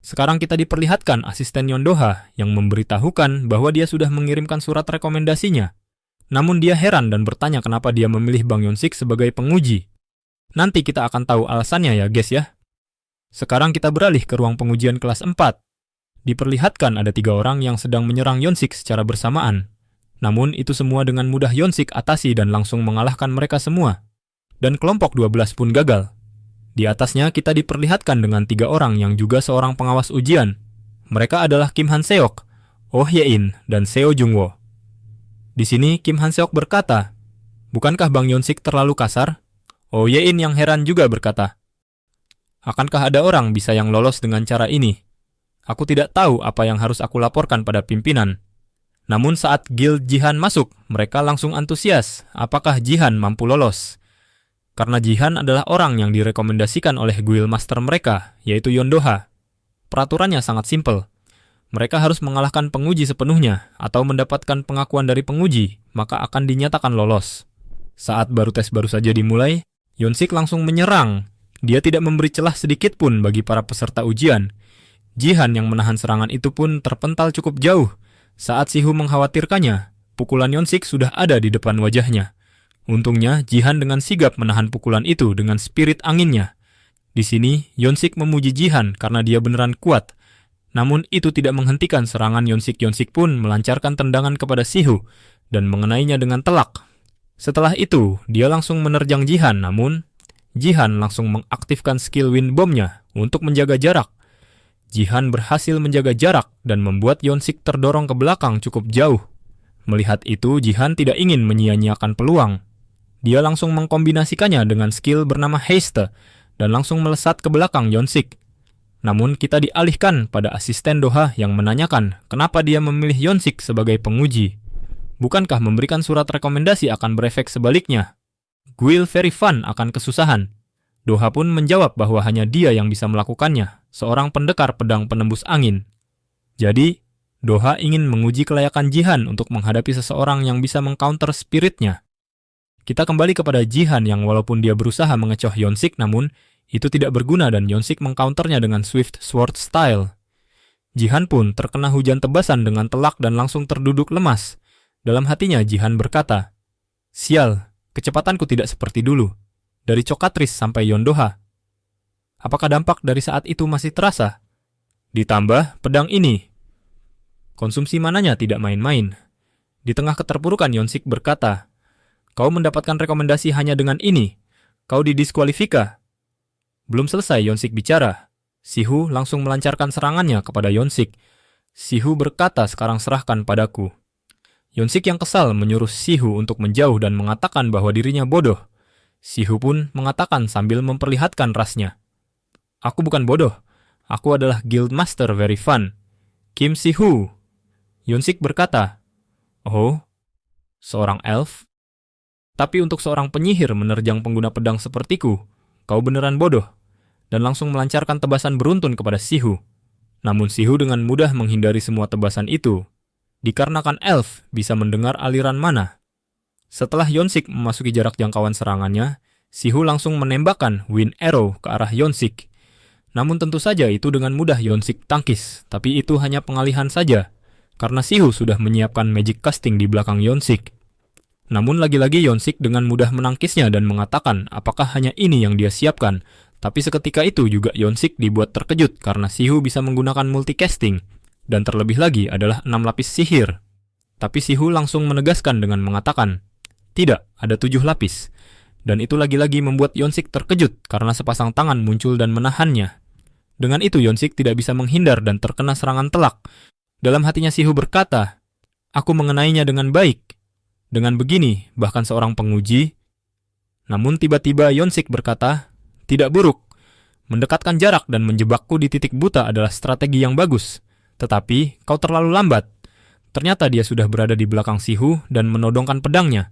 Sekarang kita diperlihatkan asisten Yondoha yang memberitahukan bahwa dia sudah mengirimkan surat rekomendasinya. Namun dia heran dan bertanya kenapa dia memilih Bang Yonsik sebagai penguji. Nanti kita akan tahu alasannya ya guys ya. Sekarang kita beralih ke ruang pengujian kelas 4. Diperlihatkan ada 3 orang yang sedang menyerang Yonsik secara bersamaan. Namun itu semua dengan mudah Yonsik atasi dan langsung mengalahkan mereka semua. Dan kelompok 12 pun gagal. Di atasnya kita diperlihatkan dengan 3 orang yang juga seorang pengawas ujian. Mereka adalah Kim Han Seok, Oh Ye-in, dan Seo Jung-wo. Di sini Kim Han Seok berkata, "Bukankah Bang Yonsik terlalu kasar?" Oh Ye-in yang heran juga berkata, "Akankah ada orang bisa yang lolos dengan cara ini? Aku tidak tahu apa yang harus aku laporkan pada pimpinan." Namun saat Guild Jihan masuk, mereka langsung antusias apakah Jihan mampu lolos. Karena Jihan adalah orang yang direkomendasikan oleh Guild Master mereka, yaitu Yondoha. Peraturannya sangat simpel. Mereka harus mengalahkan penguji sepenuhnya atau mendapatkan pengakuan dari penguji, maka akan dinyatakan lolos. Saat tes baru saja dimulai, Yonsik langsung menyerang. Dia tidak memberi celah sedikit pun bagi para peserta ujian. Jihan yang menahan serangan itu pun terpental cukup jauh. Saat Sihu mengkhawatirkannya, pukulan Yonsik sudah ada di depan wajahnya. Untungnya, Jihan dengan sigap menahan pukulan itu dengan spirit anginnya. Di sini, Yonsik memuji Jihan karena dia beneran kuat. Namun itu tidak menghentikan serangan Yonsik. Yonsik pun melancarkan tendangan kepada Sihu dan mengenainya dengan telak. Setelah itu, dia langsung menerjang Jihan, namun Jihan langsung mengaktifkan skill Wind Bomb-nya untuk menjaga jarak. Jihan berhasil menjaga jarak dan membuat Yonsik terdorong ke belakang cukup jauh. Melihat itu, Jihan tidak ingin menyia-nyiakan peluang. Dia langsung mengkombinasikannya dengan skill bernama Haste dan langsung melesat ke belakang Yonsik. Namun kita dialihkan pada asisten Doha yang menanyakan kenapa dia memilih Yonsik sebagai penguji. Bukankah memberikan surat rekomendasi akan berefek sebaliknya? Guild Very Fun akan kesusahan. Doha pun menjawab bahwa hanya dia yang bisa melakukannya, seorang pendekar pedang penembus angin. Jadi, Doha ingin menguji kelayakan Jihan untuk menghadapi seseorang yang bisa mengcounter spiritnya. Kita kembali kepada Jihan yang walaupun dia berusaha mengecoh Yonsik, namun itu tidak berguna dan Yonsik mengcounternya dengan Swift Sword Style. Jihan pun terkena hujan tebasan dengan telak dan langsung terduduk lemas. Dalam hatinya Jihan berkata, "Sial, kecepatanku tidak seperti dulu. Dari Cokatris sampai Yondoha. Apakah dampak dari saat itu masih terasa? Ditambah pedang ini. Konsumsi mananya tidak main-main." Di tengah keterpurukan Yonsik berkata, "Kau mendapatkan rekomendasi hanya dengan ini. Kau didiskualifika." Belum selesai Yonsik bicara, Sihu langsung melancarkan serangannya kepada Yonsik. Sihu berkata, "Sekarang serahkan padaku." Yonsik yang kesal menyuruh Sihu untuk menjauh dan mengatakan bahwa dirinya bodoh. Sihu pun mengatakan sambil memperlihatkan rasnya, "Aku bukan bodoh. Aku adalah Guild Master Very Fun, Kim Sihu." Yonsik berkata, "Oh, seorang elf? Tapi untuk seorang penyihir menerjang pengguna pedang sepertiku, kau beneran bodoh." Dan langsung melancarkan tebasan beruntun kepada Sihu. Namun Sihu dengan mudah menghindari semua tebasan itu, dikarenakan elf bisa mendengar aliran mana. Setelah Yonsik memasuki jarak jangkauan serangannya, Sihu langsung menembakkan Wind Arrow ke arah Yonsik. Namun tentu saja itu dengan mudah Yonsik tangkis, tapi itu hanya pengalihan saja, karena Sihu sudah menyiapkan magic casting di belakang Yonsik. Namun lagi-lagi Yonsik dengan mudah menangkisnya dan mengatakan apakah hanya ini yang dia siapkan. Tapi seketika itu juga Yonsik dibuat terkejut karena Sihu bisa menggunakan multicasting, dan terlebih lagi adalah 6 lapis sihir. Tapi Sihu langsung menegaskan dengan mengatakan, "Tidak, ada 7 lapis." Dan itu lagi-lagi membuat Yonsik terkejut karena sepasang tangan muncul dan menahannya. Dengan itu Yonsik tidak bisa menghindar dan terkena serangan telak. Dalam hatinya Sihu berkata, "Aku mengenainya dengan baik. Dengan begini, bahkan seorang penguji." Namun tiba-tiba Yonsik berkata, "Tidak buruk. Mendekatkan jarak dan menjebakku di titik buta adalah strategi yang bagus. Tetapi kau terlalu lambat." Ternyata dia sudah berada di belakang Sihu dan menodongkan pedangnya.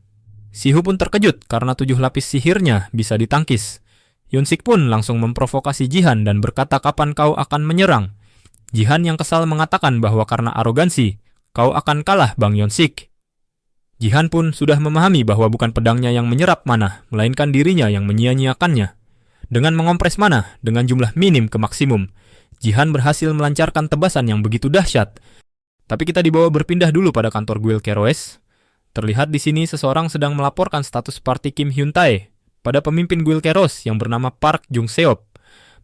Sihu pun terkejut karena 7 lapis sihirnya bisa ditangkis. Yonsik pun langsung memprovokasi Jihan dan berkata kapan kau akan menyerang. Jihan yang kesal mengatakan bahwa karena arogansi, kau akan kalah Bang Yonsik. Jihan pun sudah memahami bahwa bukan pedangnya yang menyerap mana, melainkan dirinya yang menyia-nyiakannya. Dengan mengompres mana dengan jumlah minim ke maksimum, Jihan berhasil melancarkan tebasan yang begitu dahsyat. Tapi kita dibawa berpindah dulu pada kantor guild Keroes. Terlihat di sini seseorang sedang melaporkan status party Kim Hyun Tae pada pemimpin guild Keros yang bernama Park Jung Seop.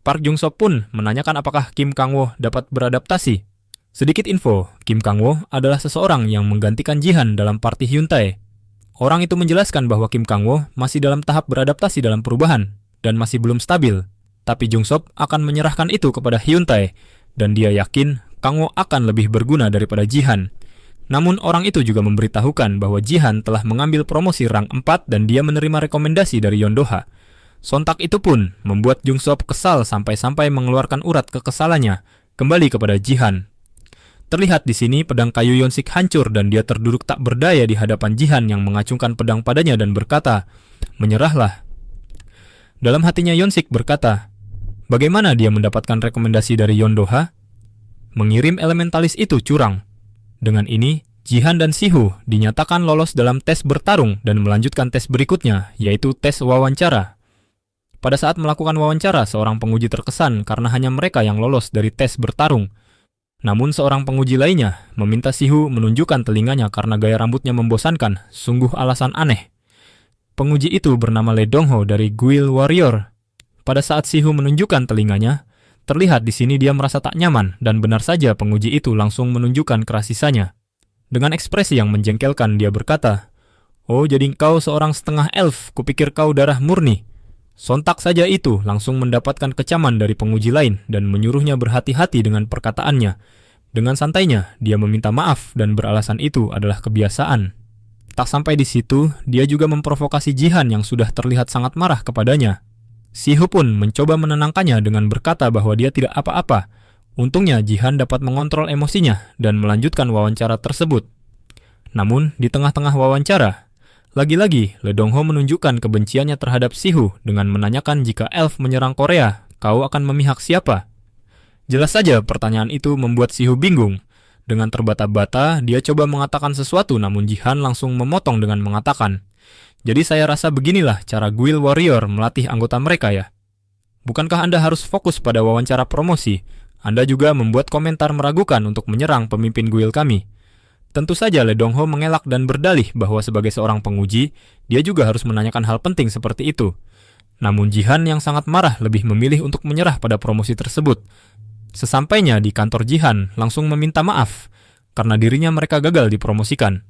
Park Jung Seop pun menanyakan apakah Kim Kang-wo dapat beradaptasi. Sedikit info, Kim Kang-wo adalah seseorang yang menggantikan Jihan dalam party Hyun Tae. Orang itu menjelaskan bahwa Kim Kang-wo masih dalam tahap beradaptasi dalam perubahan dan masih belum stabil. Tapi Jung Seop akan menyerahkan itu kepada Hyun Tae dan dia yakin Kang-wo akan lebih berguna daripada Jihan. Namun orang itu juga memberitahukan bahwa Jihan telah mengambil promosi rang 4 dan dia menerima rekomendasi dari Yondoha. Sontak itu pun membuat Jung Seop kesal sampai-sampai mengeluarkan urat kekesalannya kembali kepada Jihan. Terlihat di sini pedang kayu Yonsik hancur dan dia terduduk tak berdaya di hadapan Jihan yang mengacungkan pedang padanya dan berkata, "Menyerahlah." Dalam hatinya Yonsik berkata, bagaimana dia mendapatkan rekomendasi dari Yondoha? Mengirim elementalis itu curang. Dengan ini, Jihan dan Sihu dinyatakan lolos dalam tes bertarung dan melanjutkan tes berikutnya, yaitu tes wawancara. Pada saat melakukan wawancara, seorang penguji terkesan karena hanya mereka yang lolos dari tes bertarung. Namun seorang penguji lainnya meminta Sihu menunjukkan telinganya karena gaya rambutnya membosankan, sungguh alasan aneh. Penguji itu bernama Lee Dongho dari Guild Warrior. Pada saat Sihu menunjukkan telinganya, terlihat di sini dia merasa tak nyaman dan benar saja penguji itu langsung menunjukkan kerasisannya. Dengan ekspresi yang menjengkelkan dia berkata, "Oh, jadi kau seorang setengah elf, kupikir kau darah murni." Sontak saja itu langsung mendapatkan kecaman dari penguji lain dan menyuruhnya berhati-hati dengan perkataannya. Dengan santainya, dia meminta maaf dan beralasan itu adalah kebiasaan. Tak sampai di situ, dia juga memprovokasi Jihan yang sudah terlihat sangat marah kepadanya. Sihu pun mencoba menenangkannya dengan berkata bahwa dia tidak apa-apa. Untungnya Jihan dapat mengontrol emosinya dan melanjutkan wawancara tersebut. Namun, di tengah-tengah wawancara, lagi-lagi Lee Dongho menunjukkan kebenciannya terhadap Sihu dengan menanyakan jika elf menyerang Korea, kau akan memihak siapa? Jelas saja pertanyaan itu membuat Sihu bingung. Dengan terbata-bata, dia coba mengatakan sesuatu namun Jihan langsung memotong dengan mengatakan, "Jadi saya rasa beginilah cara Guild Warrior melatih anggota mereka ya. Bukankah Anda harus fokus pada wawancara promosi? Anda juga membuat komentar meragukan untuk menyerang pemimpin guild kami." Tentu saja Lee Dongho mengelak dan berdalih bahwa sebagai seorang penguji, dia juga harus menanyakan hal penting seperti itu. Namun Jihan yang sangat marah lebih memilih untuk menyerah pada promosi tersebut. Sesampainya di kantor Jihan, langsung meminta maaf karena dirinya mereka gagal dipromosikan.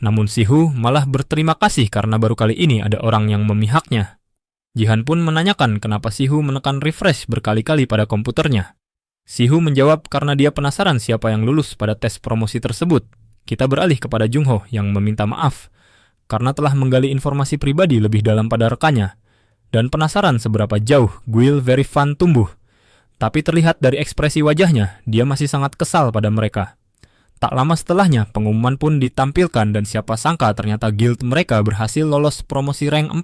Namun Sihu malah berterima kasih karena baru kali ini ada orang yang memihaknya. Jihan pun menanyakan kenapa Sihu menekan refresh berkali-kali pada komputernya. Sihu menjawab karena dia penasaran siapa yang lulus pada tes promosi tersebut. Kita beralih kepada Jungho yang meminta maaf karena telah menggali informasi pribadi lebih dalam pada rekannya dan penasaran seberapa jauh Guild Very Fun tumbuh. Tapi terlihat dari ekspresi wajahnya, dia masih sangat kesal pada mereka. Tak lama setelahnya, pengumuman pun ditampilkan dan siapa sangka ternyata guild mereka berhasil lolos promosi rank 4.